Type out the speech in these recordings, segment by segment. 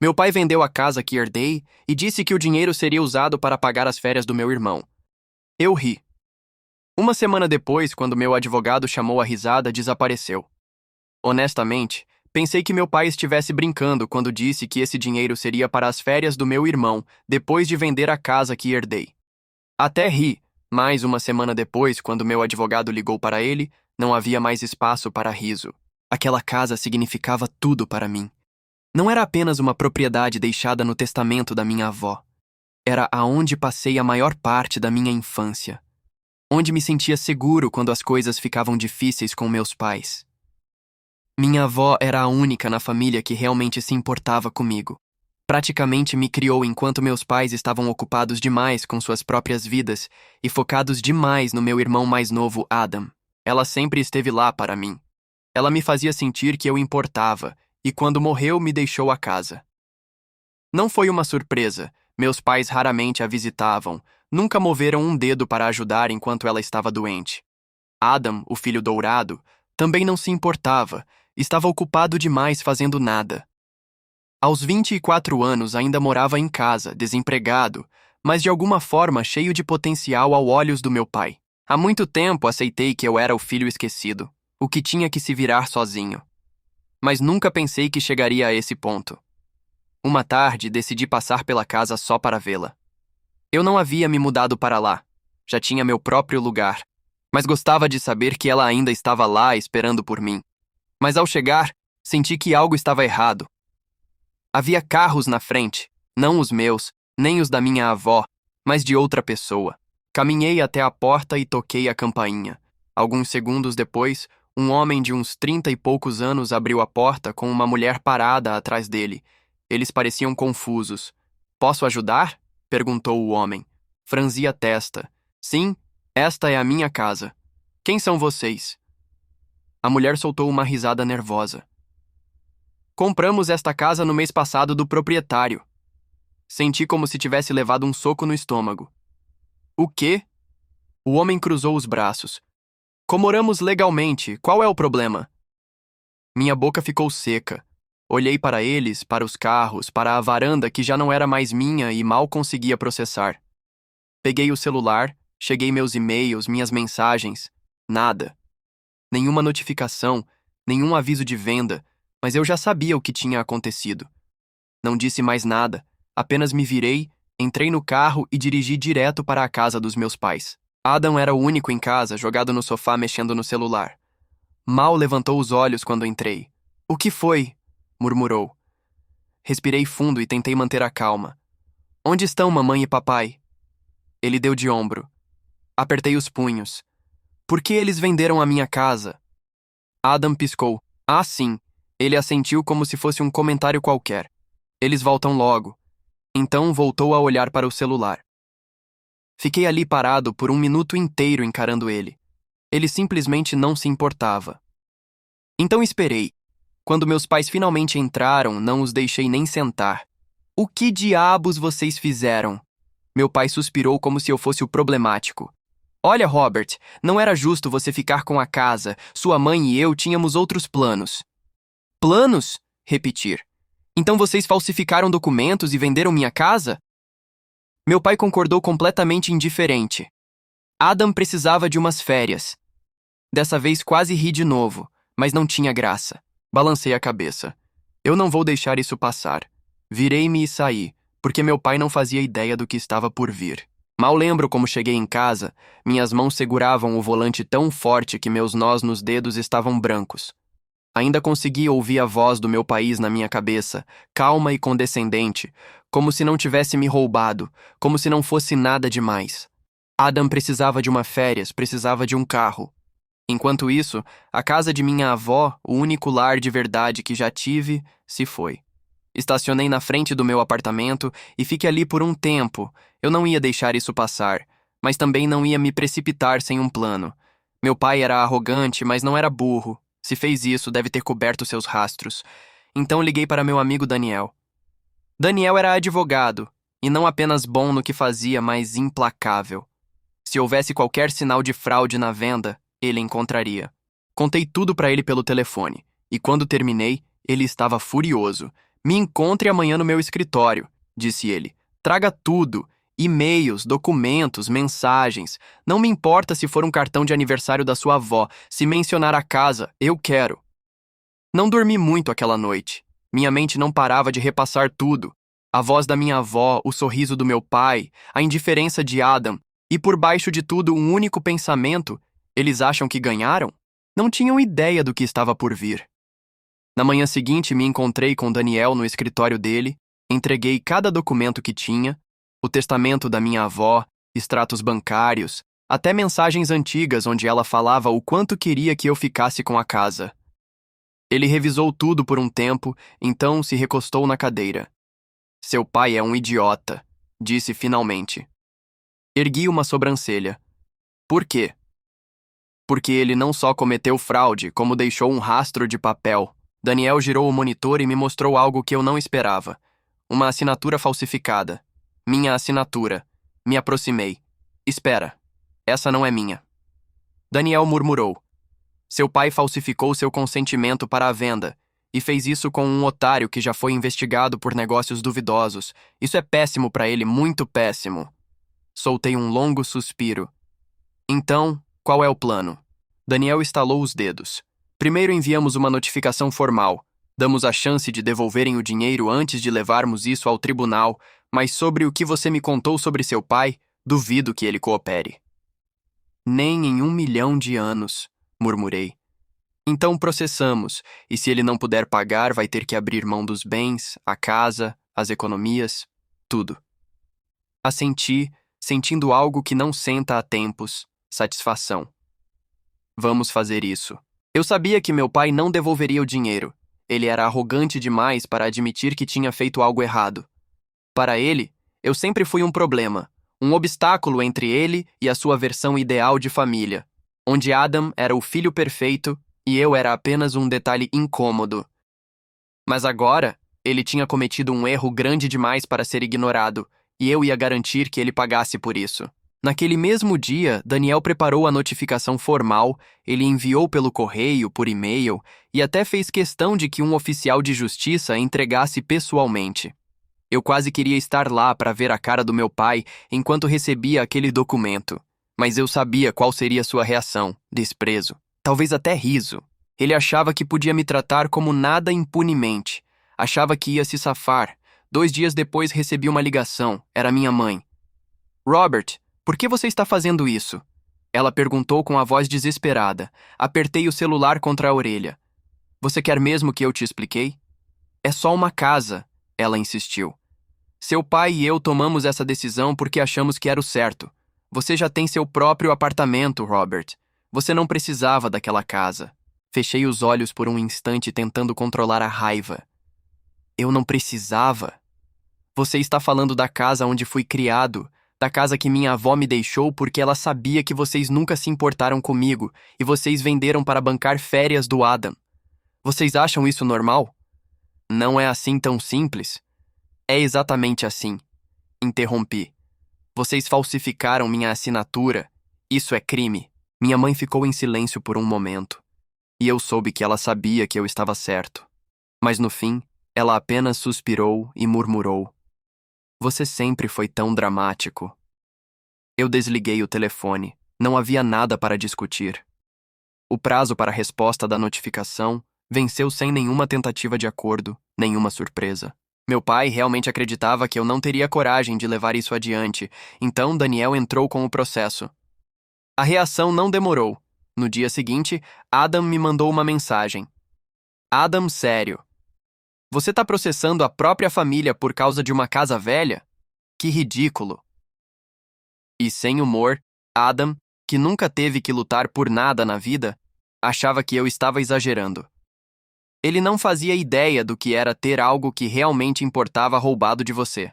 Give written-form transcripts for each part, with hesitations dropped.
Meu pai vendeu a casa que herdei e disse que o dinheiro seria usado para pagar as férias do meu irmão. Eu ri. Uma semana depois, quando meu advogado chamou a risada, desapareceu. Honestamente, pensei que meu pai estivesse brincando quando disse que esse dinheiro seria para as férias do meu irmão depois de vender a casa que herdei. Até ri, mas uma semana depois, quando meu advogado ligou para ele, não havia mais espaço para riso. Aquela casa significava tudo para mim. Não era apenas uma propriedade deixada no testamento da minha avó. Era aonde passei a maior parte da minha infância. Onde me sentia seguro quando as coisas ficavam difíceis com meus pais. Minha avó era a única na família que realmente se importava comigo. Praticamente me criou enquanto meus pais estavam ocupados demais com suas próprias vidas e focados demais no meu irmão mais novo, Adam. Ela sempre esteve lá para mim. Ela me fazia sentir que eu importava e quando morreu me deixou a casa. Não foi uma surpresa. Meus pais raramente a visitavam, nunca moveram um dedo para ajudar enquanto ela estava doente. Adam, o filho dourado, também não se importava, estava ocupado demais fazendo nada. Aos 24 anos ainda morava em casa, desempregado, mas de alguma forma cheio de potencial aos olhos do meu pai. Há muito tempo aceitei que eu era o filho esquecido, o que tinha que se virar sozinho. Mas nunca pensei que chegaria a esse ponto. Uma tarde, decidi passar pela casa só para vê-la. Eu não havia me mudado para lá. Já tinha meu próprio lugar. Mas gostava de saber que ela ainda estava lá esperando por mim. Mas ao chegar, senti que algo estava errado. Havia carros na frente, não os meus, nem os da minha avó, mas de outra pessoa. Caminhei até a porta e toquei a campainha. Alguns segundos depois, um homem de uns 30 e poucos anos abriu a porta com uma mulher parada atrás dele. Eles pareciam confusos. "Posso ajudar?" perguntou o homem. Franzi a testa. "Sim, esta é a minha casa. Quem são vocês?" A mulher soltou uma risada nervosa. "Compramos esta casa no mês passado do proprietário." Senti como se tivesse levado um soco no estômago. "O quê?" O homem cruzou os braços. "Comoramos legalmente. Qual é o problema?" Minha boca ficou seca. Olhei para eles, para os carros, para a varanda que já não era mais minha e mal conseguia processar. Peguei o celular, cheguei meus e-mails, minhas mensagens. Nada. Nenhuma notificação, nenhum aviso de venda, mas eu já sabia o que tinha acontecido. Não disse mais nada, apenas me virei, entrei no carro e dirigi direto para a casa dos meus pais. Adam era o único em casa, jogado no sofá mexendo no celular. Mal levantou os olhos quando entrei. "O que foi?" murmurou. Respirei fundo e tentei manter a calma. "Onde estão mamãe e papai?" Ele deu de ombro. Apertei os punhos. "Por que eles venderam a minha casa?" Adam piscou. "Ah, sim." Ele assentiu como se fosse um comentário qualquer. "Eles voltam logo." Então voltou a olhar para o celular. Fiquei ali parado por um minuto inteiro encarando ele. Ele simplesmente não se importava. Então esperei. Quando meus pais finalmente entraram, não os deixei nem sentar. "O que diabos vocês fizeram?" Meu pai suspirou como se eu fosse o problemático. "Olha, Robert, não era justo você ficar com a casa. Sua mãe e eu tínhamos outros planos." "Planos?" repetir. "Então vocês falsificaram documentos e venderam minha casa?" Meu pai concordou completamente indiferente. Adam precisava de umas férias. Dessa vez quase ri de novo, mas não tinha graça. Balancei a cabeça. Eu não vou deixar isso passar. Virei-me e saí, porque meu pai não fazia ideia do que estava por vir. Mal lembro como cheguei em casa, minhas mãos seguravam o volante tão forte que meus nós nos dedos estavam brancos. Ainda conseguia ouvir a voz do meu país na minha cabeça, calma e condescendente, como se não tivesse me roubado, como se não fosse nada demais. Adam precisava de uma férias, precisava de um carro. Enquanto isso, a casa de minha avó, o único lar de verdade que já tive, se foi. Estacionei na frente do meu apartamento e fiquei ali por um tempo. Eu não ia deixar isso passar, mas também não ia me precipitar sem um plano. Meu pai era arrogante, mas não era burro. Se fez isso, deve ter coberto seus rastros. Então liguei para meu amigo Daniel. Daniel era advogado, e não apenas bom no que fazia, mas implacável. Se houvesse qualquer sinal de fraude na venda, ele encontraria. Contei tudo para ele pelo telefone, e quando terminei, ele estava furioso. Me encontre amanhã no meu escritório, disse ele. Traga tudo: e-mails, documentos, mensagens. Não me importa se for um cartão de aniversário da sua avó. Se mencionar a casa, eu quero. Não dormi muito aquela noite. Minha mente não parava de repassar tudo. A voz da minha avó, o sorriso do meu pai, a indiferença de Adam, e por baixo de tudo um único pensamento: eles acham que ganharam? Não tinham ideia do que estava por vir. Na manhã seguinte, me encontrei com Daniel no escritório dele, entreguei cada documento que tinha, o testamento da minha avó, extratos bancários, até mensagens antigas onde ela falava o quanto queria que eu ficasse com a casa. Ele revisou tudo por um tempo, então se recostou na cadeira. Seu pai é um idiota, disse finalmente. Ergui uma sobrancelha. Por quê? Porque ele não só cometeu fraude, como deixou um rastro de papel. Daniel girou o monitor e me mostrou algo que eu não esperava. Uma assinatura falsificada. Minha assinatura. Me aproximei. Espera. Essa não é minha. Daniel murmurou. Seu pai falsificou seu consentimento para a venda e fez isso com um otário que já foi investigado por negócios duvidosos. Isso é péssimo para ele, muito péssimo. Soltei um longo suspiro. Então, qual é o plano? Daniel estalou os dedos. Primeiro enviamos uma notificação formal. Damos a chance de devolverem o dinheiro antes de levarmos isso ao tribunal, mas sobre o que você me contou sobre seu pai, duvido que ele coopere. Nem em 1 milhão de anos, murmurei. Então processamos, e se ele não puder pagar, vai ter que abrir mão dos bens, a casa, as economias, tudo. Assenti, sentindo algo que não senta há tempos, satisfação. Vamos fazer isso. Eu sabia que meu pai não devolveria o dinheiro. Ele era arrogante demais para admitir que tinha feito algo errado. Para ele, eu sempre fui um problema, um obstáculo entre ele e a sua versão ideal de família, onde Adam era o filho perfeito e eu era apenas um detalhe incômodo. Mas agora, ele tinha cometido um erro grande demais para ser ignorado, e eu ia garantir que ele pagasse por isso. Naquele mesmo dia, Daniel preparou a notificação formal, ele enviou pelo correio, por e-mail, e até fez questão de que um oficial de justiça entregasse pessoalmente. Eu quase queria estar lá para ver a cara do meu pai enquanto recebia aquele documento, mas eu sabia qual seria sua reação: desprezo, talvez até riso. Ele achava que podia me tratar como nada impunemente, achava que ia se safar. 2 dias depois recebi uma ligação, era minha mãe. Robert, por que você está fazendo isso? Ela perguntou com a voz desesperada. Apertei o celular contra a orelha. Você quer mesmo que eu te expliquei? É só uma casa, ela insistiu. Seu pai e eu tomamos essa decisão porque achamos que era o certo. Você já tem seu próprio apartamento, Robert. Você não precisava daquela casa. Fechei os olhos por um instante tentando controlar a raiva. Eu não precisava? Você está falando da casa onde fui criado, da casa que minha avó me deixou porque ela sabia que vocês nunca se importaram comigo e vocês venderam para bancar férias do Adam. Vocês acham isso normal? Não é assim tão simples. É exatamente assim. Interrompi. Vocês falsificaram minha assinatura. Isso é crime. Minha mãe ficou em silêncio por um momento. E eu soube que ela sabia que eu estava certo. Mas no fim, ela apenas suspirou e murmurou. Você sempre foi tão dramático. Eu desliguei o telefone. Não havia nada para discutir. O prazo para a resposta da notificação venceu sem nenhuma tentativa de acordo, nenhuma surpresa. Meu pai realmente acreditava que eu não teria coragem de levar isso adiante, então Daniel entrou com o processo. A reação não demorou. No dia seguinte, Adam me mandou uma mensagem. Adam, sério. Você está processando a própria família por causa de uma casa velha? Que ridículo. E sem humor, Adam, que nunca teve que lutar por nada na vida, achava que eu estava exagerando. Ele não fazia ideia do que era ter algo que realmente importava roubado de você.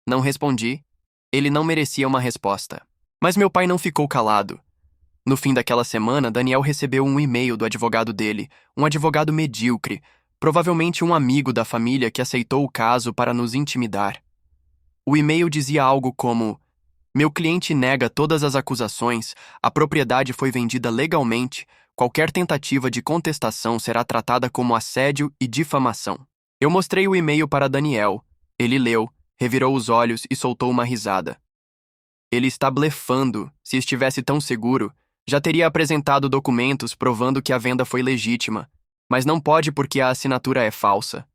Não respondi. Ele não merecia uma resposta. Mas meu pai não ficou calado. No fim daquela semana, Daniel recebeu um e-mail do advogado dele, um advogado medíocre, provavelmente um amigo da família que aceitou o caso para nos intimidar. O e-mail dizia algo como: meu cliente nega todas as acusações, a propriedade foi vendida legalmente, qualquer tentativa de contestação será tratada como assédio e difamação. Eu mostrei o e-mail para Daniel. Ele leu, revirou os olhos e soltou uma risada. Ele está blefando. Se estivesse tão seguro, já teria apresentado documentos provando que a venda foi legítima, mas não pode porque a assinatura é falsa.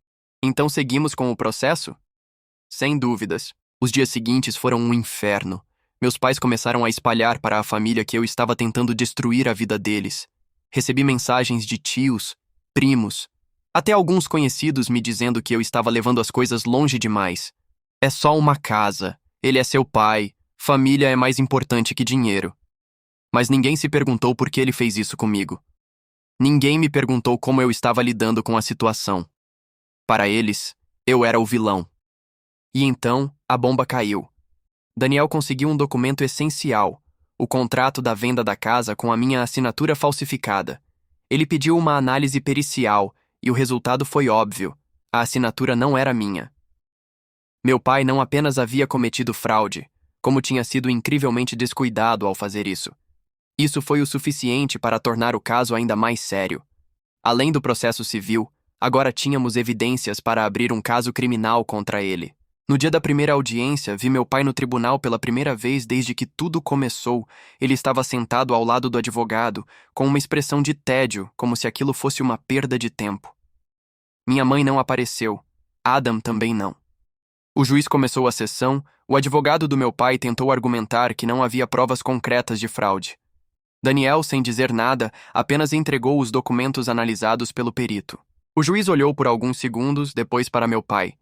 Então seguimos com o processo? Sem dúvidas. Os dias seguintes foram um inferno. Meus pais começaram a espalhar para a família que eu estava tentando destruir a vida deles. Recebi mensagens de tios, primos, até alguns conhecidos me dizendo que eu estava levando as coisas longe demais. É só uma casa. Ele é seu pai. Família é mais importante que dinheiro. Mas ninguém se perguntou por que ele fez isso comigo. Ninguém me perguntou como eu estava lidando com a situação. Para eles, eu era o vilão. E então, a bomba caiu. Daniel conseguiu um documento essencial, o contrato da venda da casa com a minha assinatura falsificada. Ele pediu uma análise pericial e o resultado foi óbvio. A assinatura não era minha. Meu pai não apenas havia cometido fraude, como tinha sido incrivelmente descuidado ao fazer isso. Isso foi o suficiente para tornar o caso ainda mais sério. Além do processo civil, agora tínhamos evidências para abrir um caso criminal contra ele. No dia da primeira audiência, vi meu pai no tribunal pela primeira vez desde que tudo começou. Ele estava sentado ao lado do advogado, com uma expressão de tédio, como se aquilo fosse uma perda de tempo. Minha mãe não apareceu. Adam também não. O juiz começou a sessão. O advogado do meu pai tentou argumentar que não havia provas concretas de fraude. Daniel, sem dizer nada, apenas entregou os documentos analisados pelo perito. O juiz olhou por alguns segundos, depois para meu pai.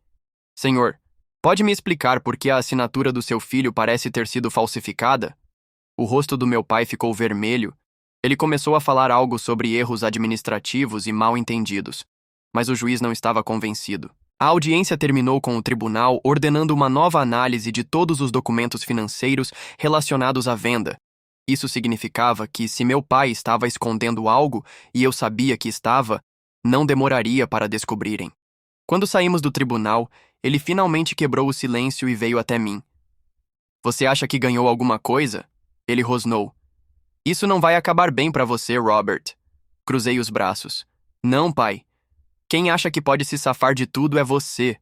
Senhor, pode me explicar por que a assinatura do seu filho parece ter sido falsificada? O rosto do meu pai ficou vermelho. Ele começou a falar algo sobre erros administrativos e mal-entendidos, mas o juiz não estava convencido. A audiência terminou com o tribunal ordenando uma nova análise de todos os documentos financeiros relacionados à venda. Isso significava que, se meu pai estava escondendo algo e eu sabia que estava, não demoraria para descobrirem. Quando saímos do tribunal, ele finalmente quebrou o silêncio e veio até mim. Você acha que ganhou alguma coisa? Ele rosnou. Isso não vai acabar bem para você, Robert. Cruzei os braços. Não, pai. Quem acha que pode se safar de tudo é você.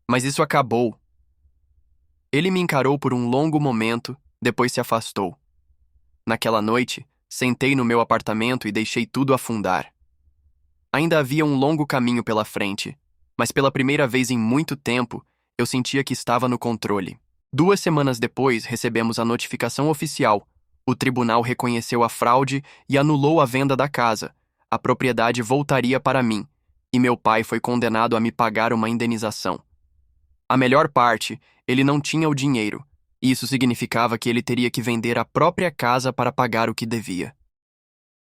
Mas isso acabou. Ele me encarou por um longo momento, depois se afastou. Naquela noite, sentei no meu apartamento e deixei tudo afundar. Ainda havia um longo caminho pela frente, mas pela primeira vez em muito tempo, eu sentia que estava no controle. 2 semanas depois, recebemos a notificação oficial. O tribunal reconheceu a fraude e anulou a venda da casa. A propriedade voltaria para mim, e meu pai foi condenado a me pagar uma indenização. A melhor parte, ele não tinha o dinheiro. Isso significava que ele teria que vender a própria casa para pagar o que devia.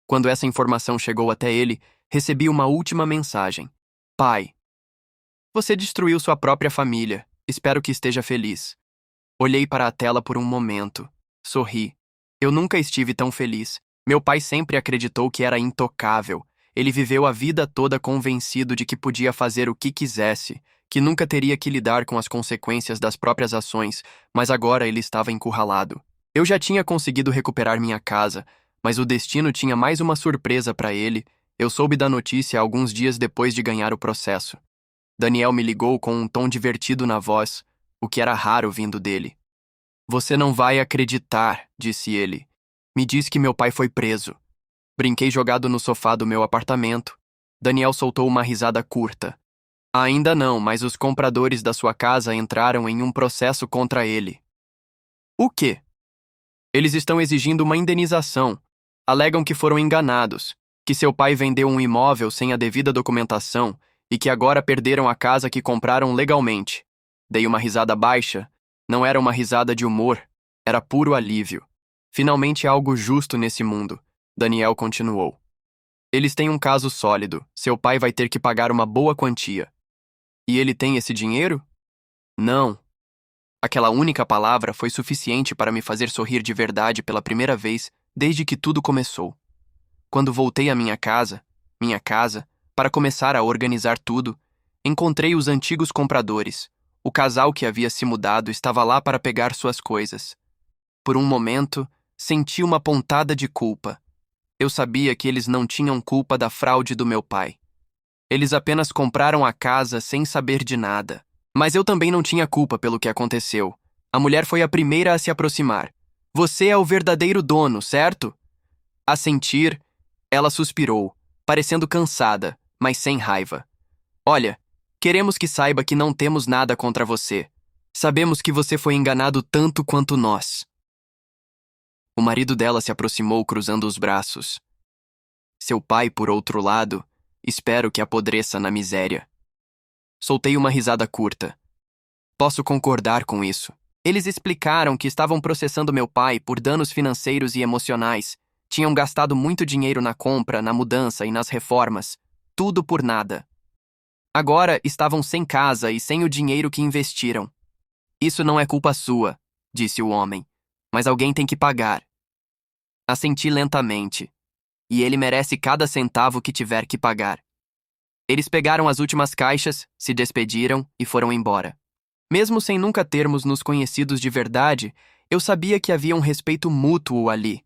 Quando essa informação chegou até ele, recebi uma última mensagem. Pai, você destruiu sua própria família. Espero que esteja feliz. Olhei para a tela por um momento. Sorri. Eu nunca estive tão feliz. Meu pai sempre acreditou que era intocável. Ele viveu a vida toda convencido de que podia fazer o que quisesse, que nunca teria que lidar com as consequências das próprias ações, mas agora ele estava encurralado. Eu já tinha conseguido recuperar minha casa, mas o destino tinha mais uma surpresa para ele. Eu soube da notícia alguns dias depois de ganhar o processo. Daniel me ligou com um tom divertido na voz, o que era raro vindo dele. Você não vai acreditar, disse ele. Me diz que meu pai foi preso. Brinquei jogado no sofá do meu apartamento. Daniel soltou uma risada curta. Ainda não, mas os compradores da sua casa entraram em um processo contra ele. O quê? Eles estão exigindo uma indenização. Alegam que foram enganados, que seu pai vendeu um imóvel sem a devida documentação e que agora perderam a casa que compraram legalmente. Dei uma risada baixa. Não era uma risada de humor, era puro alívio. Finalmente há algo justo nesse mundo. Daniel continuou. Eles têm um caso sólido. Seu pai vai ter que pagar uma boa quantia. E ele tem esse dinheiro? Não. Aquela única palavra foi suficiente para me fazer sorrir de verdade pela primeira vez desde que tudo começou. Quando voltei à minha casa, para começar a organizar tudo, encontrei os antigos compradores. O casal que havia se mudado estava lá para pegar suas coisas. Por um momento, senti uma pontada de culpa. Eu sabia que eles não tinham culpa da fraude do meu pai. Eles apenas compraram a casa sem saber de nada. Mas eu também não tinha culpa pelo que aconteceu. A mulher foi a primeira a se aproximar. Você é o verdadeiro dono, certo? A sentir, ela suspirou, parecendo cansada, mas sem raiva. Olha, queremos que saiba que não temos nada contra você. Sabemos que você foi enganado tanto quanto nós. O marido dela se aproximou cruzando os braços. Seu pai, por outro lado, espero que apodreça na miséria. Soltei uma risada curta. Posso concordar com isso. Eles explicaram que estavam processando meu pai por danos financeiros e emocionais. Tinham gastado muito dinheiro na compra, na mudança e nas reformas. Tudo por nada. Agora estavam sem casa e sem o dinheiro que investiram. Isso não é culpa sua, disse o homem. Mas alguém tem que pagar. Assenti lentamente. E ele merece cada centavo que tiver que pagar. Eles pegaram as últimas caixas, se despediram e foram embora. Mesmo sem nunca termos nos conhecidos de verdade, eu sabia que havia um respeito mútuo ali.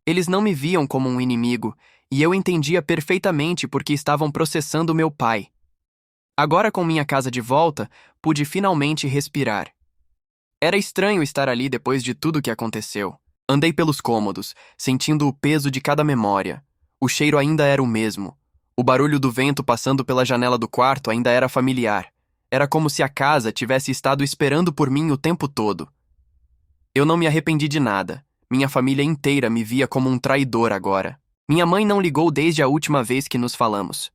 Eles não me viam como um inimigo, e eu entendia perfeitamente porque estavam processando meu pai. Agora, com minha casa de volta, pude finalmente respirar. Era estranho estar ali depois de tudo que aconteceu. Andei pelos cômodos, sentindo o peso de cada memória. O cheiro ainda era o mesmo. O barulho do vento passando pela janela do quarto ainda era familiar. Era como se a casa tivesse estado esperando por mim o tempo todo. Eu não me arrependi de nada. Minha família inteira me via como um traidor agora. Minha mãe não ligou desde a última vez que nos falamos.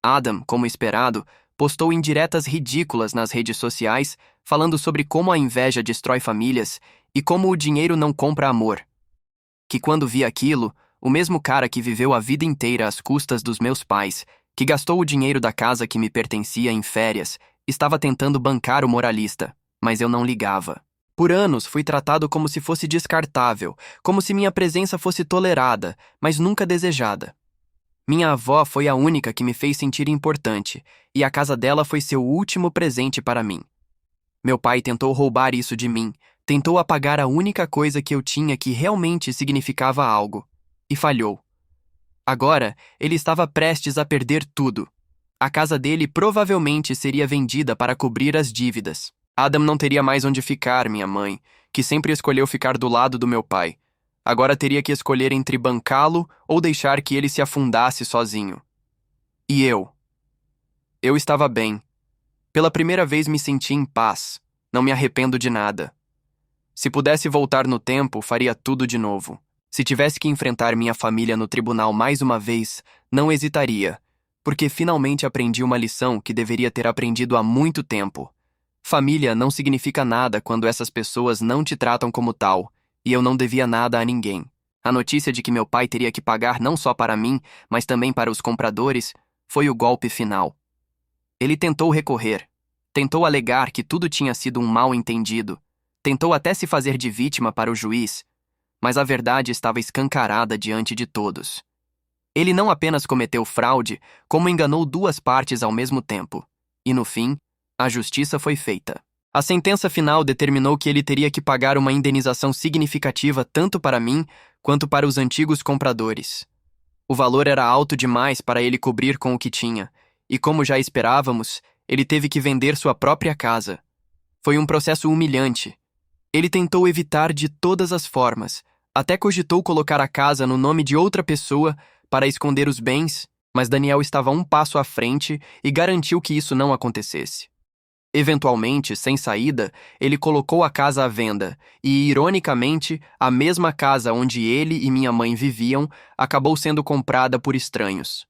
Adam, como esperado, postou indiretas ridículas nas redes sociais, falando sobre como a inveja destrói famílias e como o dinheiro não compra amor. Que quando vi aquilo, o mesmo cara que viveu a vida inteira às custas dos meus pais, que gastou o dinheiro da casa que me pertencia em férias, estava tentando bancar o moralista, mas eu não ligava. Por anos fui tratado como se fosse descartável, como se minha presença fosse tolerada, mas nunca desejada. Minha avó foi a única que me fez sentir importante, e a casa dela foi seu último presente para mim. Meu pai tentou roubar isso de mim, tentou apagar a única coisa que eu tinha que realmente significava algo, e falhou. Agora, ele estava prestes a perder tudo. A casa dele provavelmente seria vendida para cobrir as dívidas. Adam não teria mais onde ficar, minha mãe, que sempre escolheu ficar do lado do meu pai. Agora teria que escolher entre bancá-lo ou deixar que ele se afundasse sozinho. E eu? Eu estava bem. Pela primeira vez me senti em paz. Não me arrependo de nada. Se pudesse voltar no tempo, faria tudo de novo. Se tivesse que enfrentar minha família no tribunal mais uma vez, não hesitaria, porque finalmente aprendi uma lição que deveria ter aprendido há muito tempo. Família não significa nada quando essas pessoas não te tratam como tal, e eu não devia nada a ninguém. A notícia de que meu pai teria que pagar não só para mim, mas também para os compradores, foi o golpe final. Ele tentou recorrer, tentou alegar que tudo tinha sido um mal-entendido, tentou até se fazer de vítima para o juiz, mas a verdade estava escancarada diante de todos. Ele não apenas cometeu fraude, como enganou duas partes ao mesmo tempo, e no fim, a justiça foi feita. A sentença final determinou que ele teria que pagar uma indenização significativa tanto para mim quanto para os antigos compradores. O valor era alto demais para ele cobrir com o que tinha, e como já esperávamos, ele teve que vender sua própria casa. Foi um processo humilhante. Ele tentou evitar de todas as formas, até cogitou colocar a casa no nome de outra pessoa para esconder os bens, mas Daniel estava um passo à frente e garantiu que isso não acontecesse. Eventualmente, sem saída, ele colocou a casa à venda e, ironicamente, a mesma casa onde ele e minha mãe viviam acabou sendo comprada por estranhos.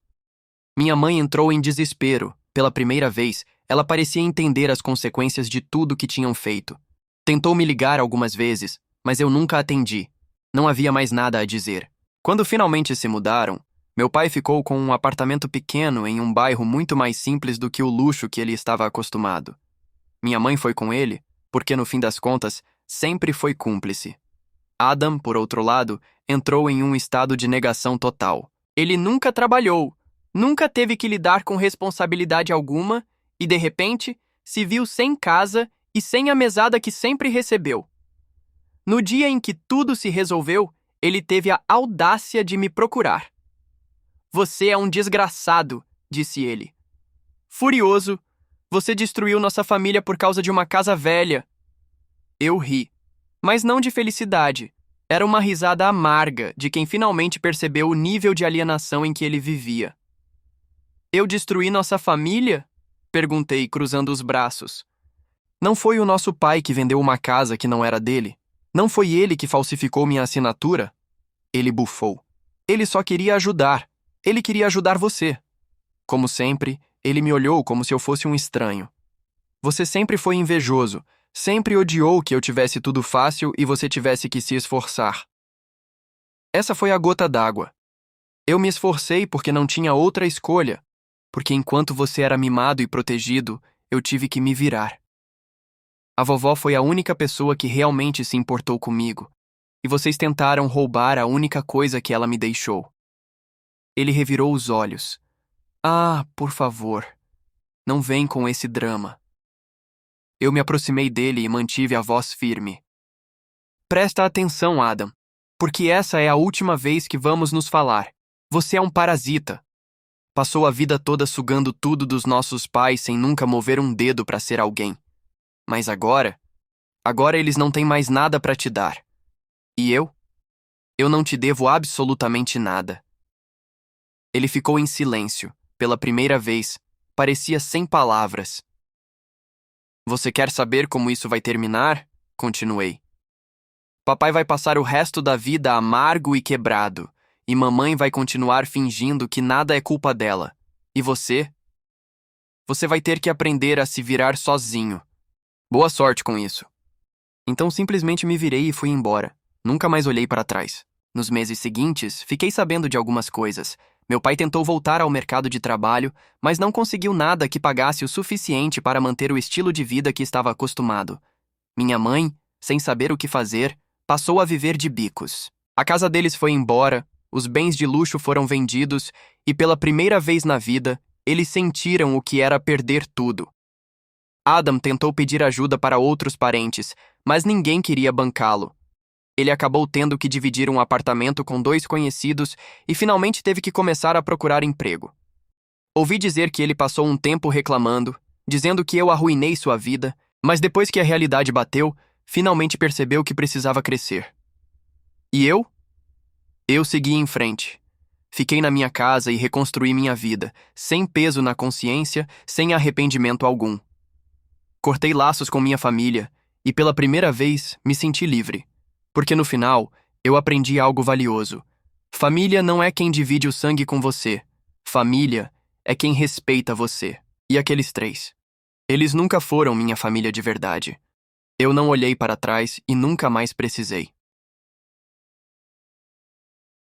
Minha mãe entrou em desespero. Pela primeira vez, ela parecia entender as consequências de tudo que tinham feito. Tentou me ligar algumas vezes, mas eu nunca atendi. Não havia mais nada a dizer. Quando finalmente se mudaram, meu pai ficou com um apartamento pequeno em um bairro muito mais simples do que o luxo que ele estava acostumado. Minha mãe foi com ele, porque no fim das contas, sempre foi cúmplice. Adam, por outro lado, entrou em um estado de negação total. Ele nunca trabalhou, nunca teve que lidar com responsabilidade alguma e, de repente, se viu sem casa e sem a mesada que sempre recebeu. No dia em que tudo se resolveu, ele teve a audácia de me procurar. "Você é um desgraçado", disse ele. Furioso, você destruiu nossa família por causa de uma casa velha. Eu ri, mas não de felicidade. Era uma risada amarga de quem finalmente percebeu o nível de alienação em que ele vivia. Eu destruí nossa família? Perguntei, cruzando os braços. Não foi o nosso pai que vendeu uma casa que não era dele? Não foi ele que falsificou minha assinatura? Ele bufou. Ele só queria ajudar. Ele queria ajudar você. Como sempre, ele me olhou como se eu fosse um estranho. Você sempre foi invejoso, sempre odiou que eu tivesse tudo fácil e você tivesse que se esforçar. Essa foi a gota d'água. Eu me esforcei porque não tinha outra escolha, porque enquanto você era mimado e protegido, eu tive que me virar. A vovó foi a única pessoa que realmente se importou comigo, e vocês tentaram roubar a única coisa que ela me deixou. Ele revirou os olhos. Ah, por favor, não vem com esse drama. Eu me aproximei dele e mantive a voz firme. Presta atenção, Adam, porque essa é a última vez que vamos nos falar. Você é um parasita. Passou a vida toda sugando tudo dos nossos pais sem nunca mover um dedo para ser alguém. Mas agora eles não têm mais nada para te dar. E eu? Eu não te devo absolutamente nada. Ele ficou em silêncio. Pela primeira vez, parecia sem palavras. Você quer saber como isso vai terminar? Continuei. Papai vai passar o resto da vida amargo e quebrado, e mamãe vai continuar fingindo que nada é culpa dela. E você? Você vai ter que aprender a se virar sozinho. Boa sorte com isso. Então simplesmente me virei e fui embora. Nunca mais olhei para trás. Nos meses seguintes, fiquei sabendo de algumas coisas. Meu pai tentou voltar ao mercado de trabalho, mas não conseguiu nada que pagasse o suficiente para manter o estilo de vida que estava acostumado. Minha mãe, sem saber o que fazer, passou a viver de bicos. A casa deles foi embora, os bens de luxo foram vendidos e pela primeira vez na vida, eles sentiram o que era perder tudo. Adam tentou pedir ajuda para outros parentes, mas ninguém queria bancá-lo. Ele acabou tendo que dividir um apartamento com 2 conhecidos e finalmente teve que começar a procurar emprego. Ouvi dizer que ele passou um tempo reclamando, dizendo que eu arruinei sua vida, mas depois que a realidade bateu, finalmente percebeu que precisava crescer. E eu? Eu segui em frente. Fiquei na minha casa e reconstruí minha vida, sem peso na consciência, sem arrependimento algum. Cortei laços com minha família e, pela primeira vez, me senti livre. Porque no final, eu aprendi algo valioso. Família não é quem divide o sangue com você. Família é quem respeita você. E aqueles 3. Eles nunca foram minha família de verdade. Eu não olhei para trás e nunca mais precisei.